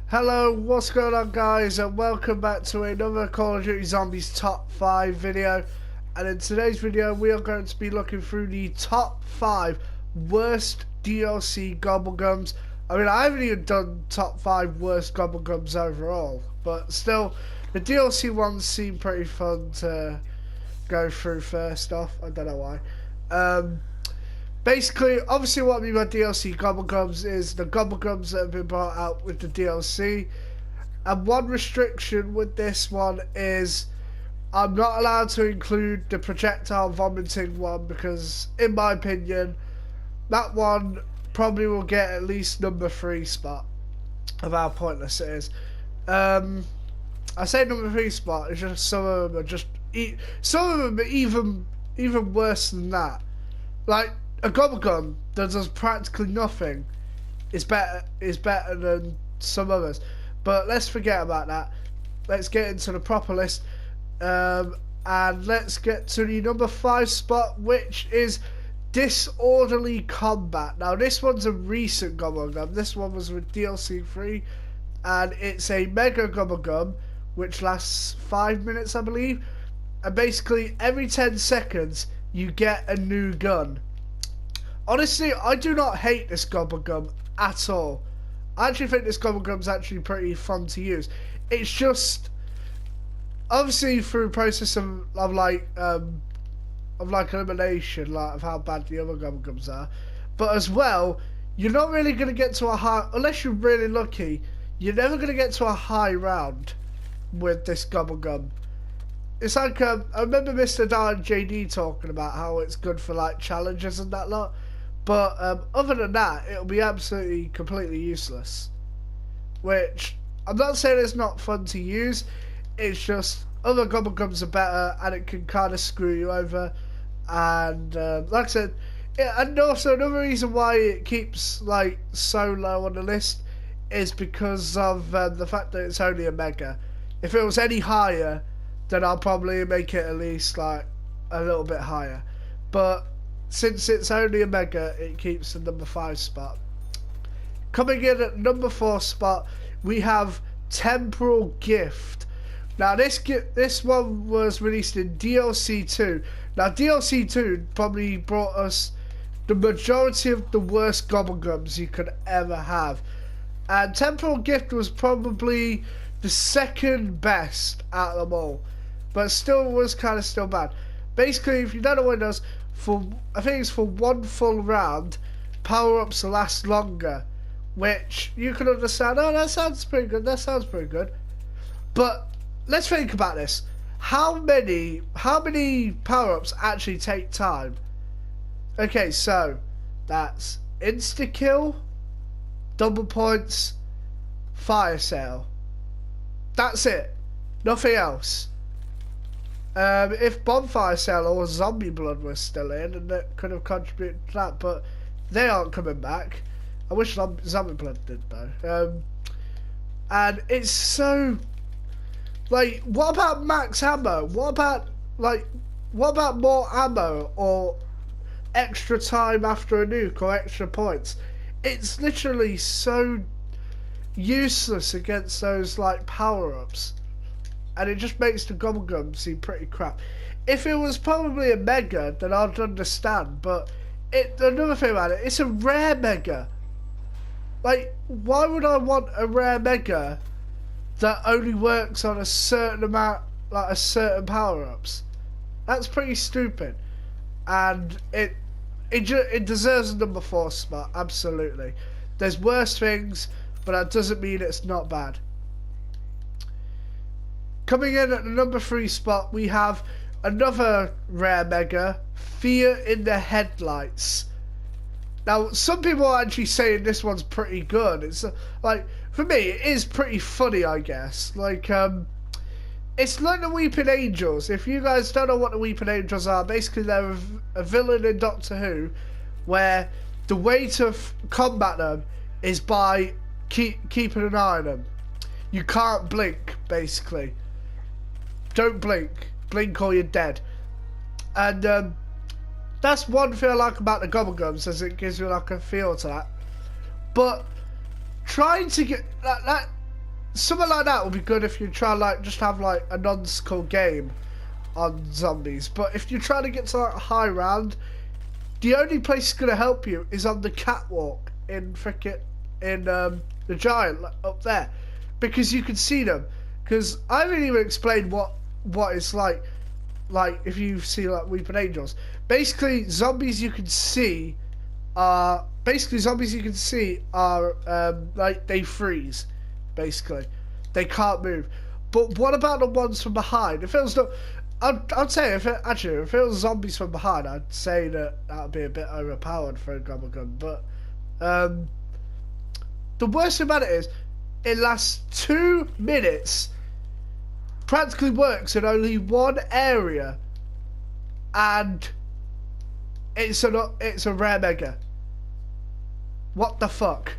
Hello, what's going on guys, and welcome back to another Call of Duty Zombies Top 5 video. And in today's video we are going to be looking through the top 5 worst DLC GobbleGums. I mean, I haven't even done top 5 worst GobbleGums overall, but still, the DLC ones seem pretty fun to go through first off. I don't know why. Basically, obviously what I mean by DLC GobbleGums is the GobbleGums that have been brought out with the DLC. And one restriction with this one is I'm not allowed to include the projectile vomiting one because, in my opinion, that one probably will get at least number 3 spot of how pointless it is. I say number 3 spot, it's just some of them are just... some of them are even worse than that. Like, a GobbleGum that does practically nothing is better than some others. But let's forget about that. Let's get into the proper list. And let's get to the number 5 spot, which is Disorderly Combat. Now this one's a recent GobbleGum. This one was with DLC 3. And it's a mega GobbleGum, which lasts 5 minutes, I believe. And basically every 10 seconds you get a new gun. Honestly, I do not hate this GobbleGum at all. I actually think this GobbleGum's actually pretty fun to use. It's just, obviously through a process of elimination, like of how bad the other GobbleGums are, but as well, you're not really going to get to a high, unless you're really lucky, you're never going to get to a high round with this GobbleGum. It's like, I remember Mr. Dan JD talking about how it's good for like challenges and that lot. But other than that, it'll be absolutely, completely useless. Which, I'm not saying it's not fun to use, it's just other GobbleGums are better and it can kind of screw you over. And like I said, and also another reason why it keeps like so low on the list is because of the fact that it's only a mega. If it was any higher, then I'll probably make it at least like a little bit higher. But since it's only a mega, it keeps the number 5 spot. Coming in at number 4 spot, we have Temporal Gift. Now this one was released in DLC 2. Now DLC 2 probably brought us the majority of the worst GobbleGums you could ever have. And Temporal Gift was probably the second best out of them all. But still was kind of still bad. Basically, if you don't know what it does, I think it's for one full round, power-ups last longer, which you can understand. Oh, that sounds pretty good. That sounds pretty good. But let's think about this. How many power-ups actually take time? Okay, so that's insta-kill, double points, fire sale. That's it. Nothing else. If Bonfire Cell or Zombie Blood was still in, and that could have contributed to that, but they aren't coming back. I wish Zombie Blood did though. And it's so, like, what about max ammo? What about more ammo or extra time after a nuke or extra points? It's literally so useless against those like power-ups. And it just makes the GobbleGum seem pretty crap. If it was probably a mega, then I'd understand. But another thing about it, it's a rare mega. Like, why would I want a rare mega that only works on a certain amount, like a certain power-ups? That's pretty stupid. And it deserves a number 4 spot, absolutely. There's worse things, but that doesn't mean it's not bad. Coming in at the number 3 spot, we have another rare mega, Fear in the Headlights. Now, some people are actually saying this one's pretty good. It's like, for me, it is pretty funny, I guess. Like, it's like the Weeping Angels. If you guys don't know what the Weeping Angels are, basically they're a villain in Doctor Who, where the way to combat them is by keeping an eye on them. You can't blink, basically. Don't blink. Blink or you're dead. And that's one thing I like about the GobbleGums, as it gives you like a feel to that. But trying to get that something like that would be good if you try like just have like a non-skull game on zombies. But if you're trying to get to like a high round, the only place it's gonna help you is on the catwalk in the giant up there, because you can see them. Because I haven't even explained what it's like if you see like weeping angels. Basically, zombies you can see are like they freeze. Basically, they can't move. But what about the ones from behind? If it was I'd say if it was zombies from behind, I'd say that would be a bit overpowered for a GobbleGum. But the worst thing about it is, it lasts 2 minutes, practically works in only one area, and it's a rare mega. What the fuck?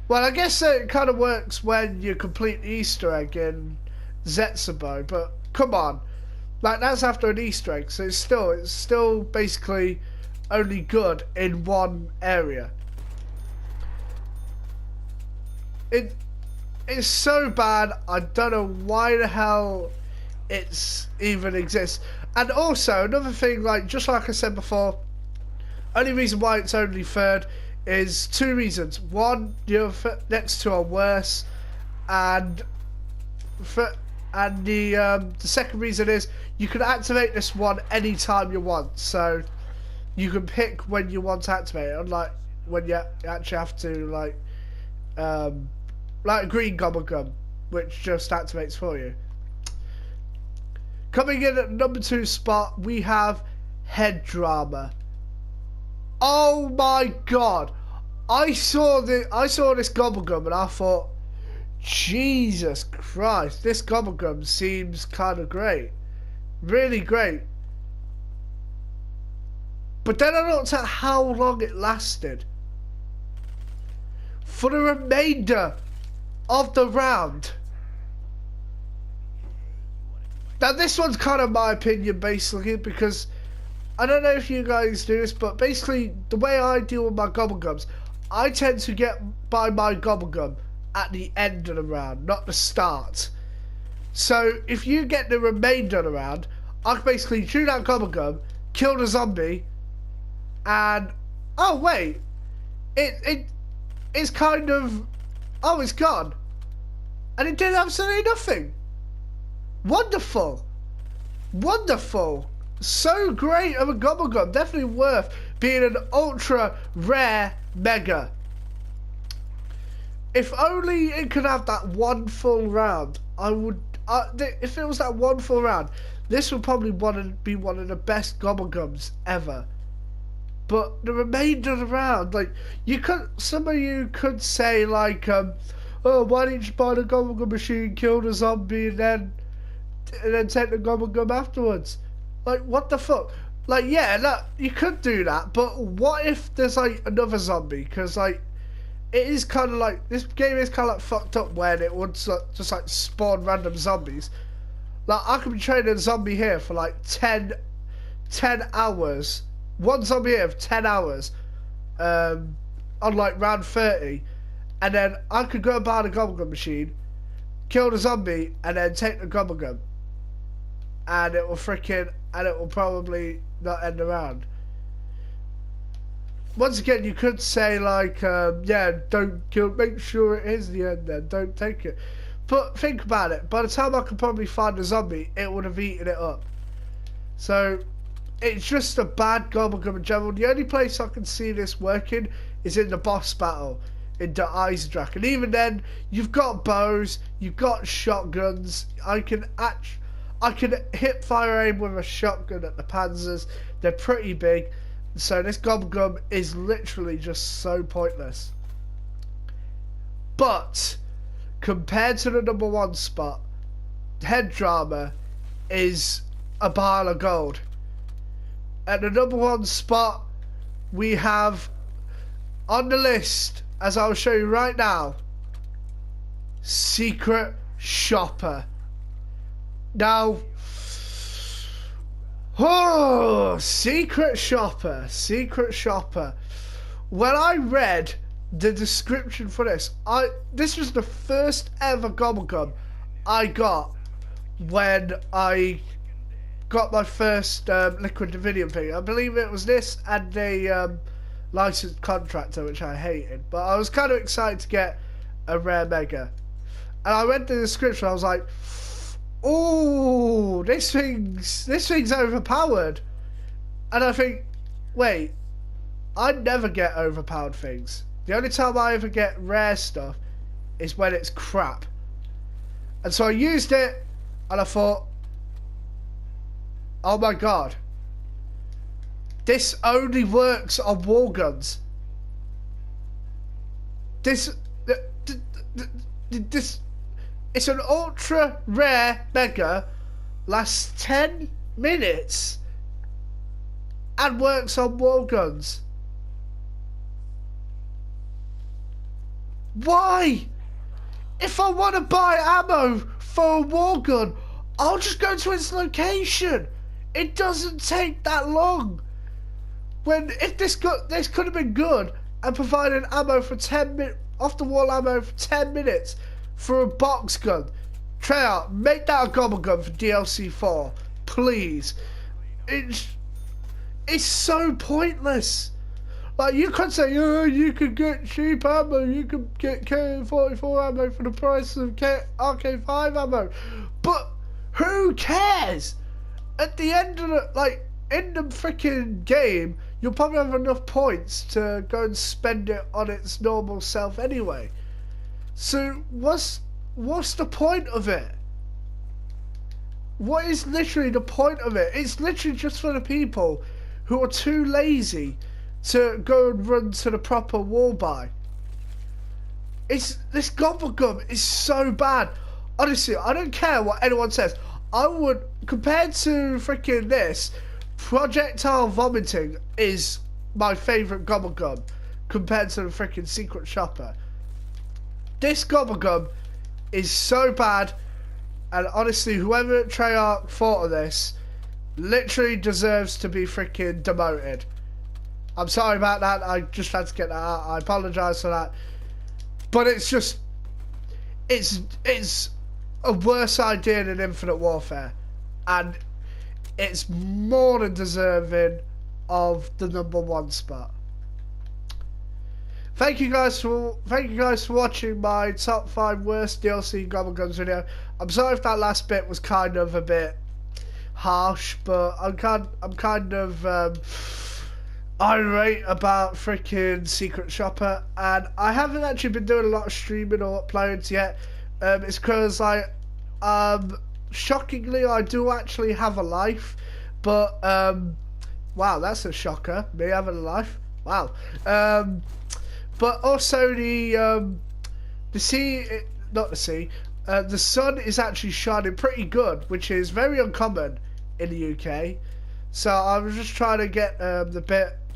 Well, I guess it kind of works when you complete the Easter egg in Zetsubo, but come on, like that's after an Easter egg, so it's still basically only good in one area. It's so bad. I don't know why the hell it's even exists. And also another thing, like just like I said before, only reason why it's only third is 2 reasons. One, the next 2 are worse, and the second reason is you can activate this one anytime you want. So you can pick when you want to activate it, unlike when you actually have to like a green GobbleGum, which just activates for you. Coming in at number 2 spot, we have Head Drama. Oh my god! I saw this GobbleGum and I thought, Jesus Christ, this GobbleGum seems kind of great, really great. But then I looked at how long it lasted. For the remainder of the round. Now this one's kind of my opinion basically, because I don't know if you guys do this, but basically the way I deal with my GobbleGums, I tend to get by my GobbleGum at the end of the round, not the start. So if you get the remainder of the round, I can basically shoot that GobbleGum, kill the zombie, and oh wait, it's kind of, oh, it's gone, and it did absolutely nothing. Wonderful, wonderful, so great of a GobbleGum. Definitely worth being an ultra rare mega. If only it could have that one full round, I would. If it was that one full round, this would probably be one of the best GobbleGums ever. But the remainder of the round, like some of you could say like, oh, why didn't you buy the GobbleGum machine, kill the zombie, and then take the GobbleGum afterwards? Like, what the fuck? Like, yeah, you could do that, but what if there's like another zombie? Because like, it is kind of like, this game is kind of like fucked up when it would just like spawn random zombies. Like, I could be training a zombie here for like 10 hours. One zombie here for 10 hours on like round 30, and then I could go buy the GobbleGum machine, kill the zombie, and then take the GobbleGum, and it will probably not end the round. Once again, you could say like, yeah, don't kill, make sure it is the end then, don't take it. But think about it, by the time I could probably find a zombie, it would have eaten it up. So it's just a bad GobbleGum in general. The only place I can see this working is in the boss battle, in the Isaac. And even then, you've got bows, you've got shotguns. I can hip fire aim with a shotgun at the Panzers. They're pretty big. So this GobbleGum is literally just so pointless. But compared to the number 1 spot, Head Drama is a pile of gold. At the number 1 spot, we have on the list, as I'll show you right now, Secret Shopper. Now, oh, Secret Shopper. When I read the description for this. This was the first ever GobbleGum I got when I got my first liquid Davidium thing. I believe it was this and the licensed contractor, which I hated. But I was kind of excited to get a rare mega. And I read the description, I was like, oh, this thing's overpowered. And I think, wait, I never get overpowered things. The only time I ever get rare stuff is when it's crap. And so I used it, and I thought, oh my god, this only works on wall guns. This, it's an ultra rare mega, lasts 10 minutes, and works on wall guns. Why? If I want to buy ammo for a wall gun, I'll just go to its location. It doesn't take that long. If this could have been good and provided ammo for 10 minutes, off the wall ammo for 10 minutes for a box gun. Treyarch, make that a GobbleGum for DLC 4, please. It's so pointless. Like, you could say, oh, you could get cheap ammo, you could get K44 ammo for the price of RK5 ammo. But who cares? At the end of in the freaking game, you'll probably have enough points to go and spend it on its normal self anyway. So what's the point of it? What is literally the point of it? It's literally just for the people who are too lazy to go and run to the proper wall buy. This GobbleGum is so bad. Honestly, I don't care what anyone says. I would, compared to freaking this, projectile vomiting is my favourite GobbleGum compared to the freaking secret shopper. This GobbleGum is so bad, and honestly, whoever at Treyarch thought of this literally deserves to be freaking demoted. I'm sorry about that, I just had to get that out, I apologise for that. But it's just, it's a worse idea than Infinite Warfare, and it's more than deserving of the #1 spot. Thank you guys for watching my top 5 worst DLC GobbleGums video. I'm sorry if that last bit was kind of a bit harsh, but I'm kind of irate about freaking Secret Shopper, and I haven't actually been doing a lot of streaming or uploads yet. It's because shockingly, I do actually have a life, but wow, that's a shocker, me having a life. Wow. But also the sun is actually shining pretty good, which is very uncommon in the UK. So I was just trying to get the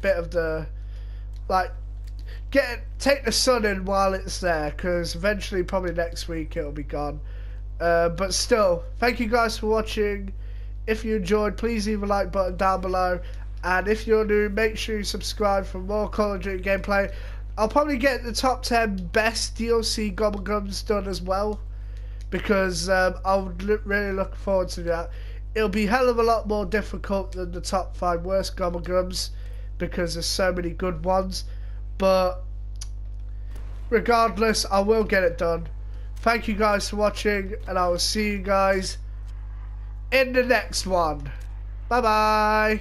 bit of the, like, take the sun in while it's there, because eventually, probably next week, it'll be gone. But still, thank you guys for watching. If you enjoyed, please leave a like button down below, and if you're new, make sure you subscribe for more Call of Duty gameplay. I'll probably get the top 10 best DLC GobbleGums done as well, because I would really look forward to that. It'll be a hell of a lot more difficult than the top 5 worst GobbleGums, because there's so many good ones, but regardless, I will get it done. Thank you guys for watching, and I will see you guys in the next one. Bye bye.